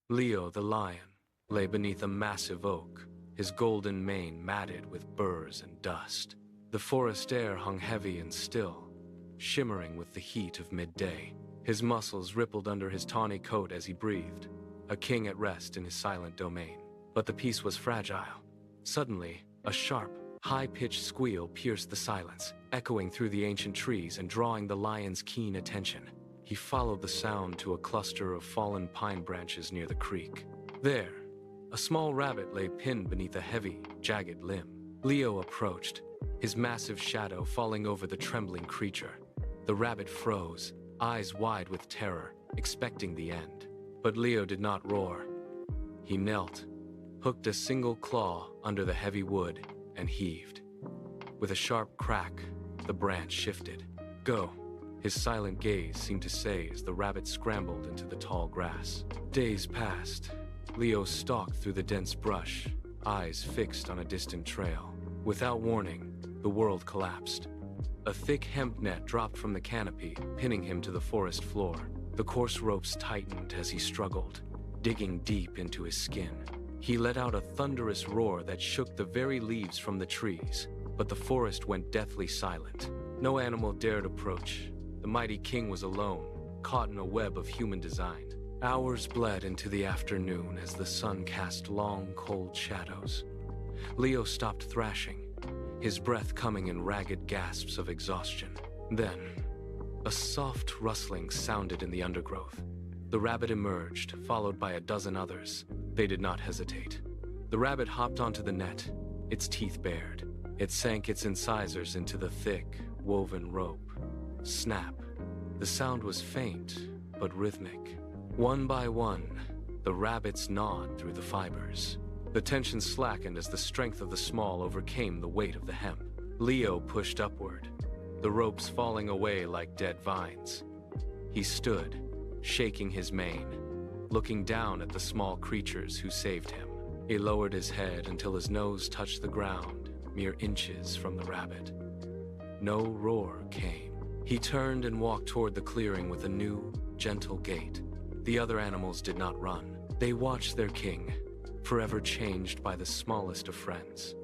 Leo the lion lay beneath a massive oak, his golden mane matted with burrs and dust. The forest air hung heavy and still, shimmering with the heat of midday. His muscles rippled under his tawny coat as he breathed, a king at rest in his silent domain. But the peace was fragile. Suddenly, a sharp, high-pitched squeal pierced the silence, echoing through the ancient trees and drawing the lion's keen attention. He followed the sound to a cluster of fallen pine branches near the creek. There, a small rabbit lay pinned beneath a heavy, jagged limb. Leo approached, his massive shadow falling over the trembling creature. The rabbit froze, eyes wide with terror, expecting the end. But Leo did not roar. He knelt, hooked a single claw under the heavy wood, and heaved. With a sharp crack, the branch shifted. "Go," his silent gaze seemed to say as the rabbit scrambled into the tall grass. Days passed. Leo stalked through the dense brush, eyes fixed on a distant trail. Without warning, the world collapsed. A thick hemp net dropped from the canopy, pinning him to the forest floor. The coarse ropes tightened as he struggled, digging deep into his skin. He let out a thunderous roar that shook the very leaves from the trees, but the forest went deathly silent. No animal dared approach. The mighty king was alone, caught in a web of human design. Hours bled into the afternoon as the sun cast long, cold shadows. Leo stopped thrashing, his breath coming in ragged gasps of exhaustion. Then, a soft rustling sounded in the undergrowth. The rabbit emerged, followed by a dozen others. They did not hesitate. The rabbit hopped onto the net, its teeth bared. It sank its incisors into the thick, woven rope. Snap. The sound was faint, but rhythmic. One by one, the rabbits gnawed through the fibers. The tension slackened as the strength of the small overcame the weight of the hemp. Leo pushed upward, the ropes falling away like dead vines. He stood, shaking his mane, looking down at the small creatures who saved him. He lowered his head until his nose touched the ground, mere inches from the rabbit. No roar came. He turned and walked toward the clearing with a new, gentle gait. The other animals did not run. They watched their king, forever changed by the smallest of friends.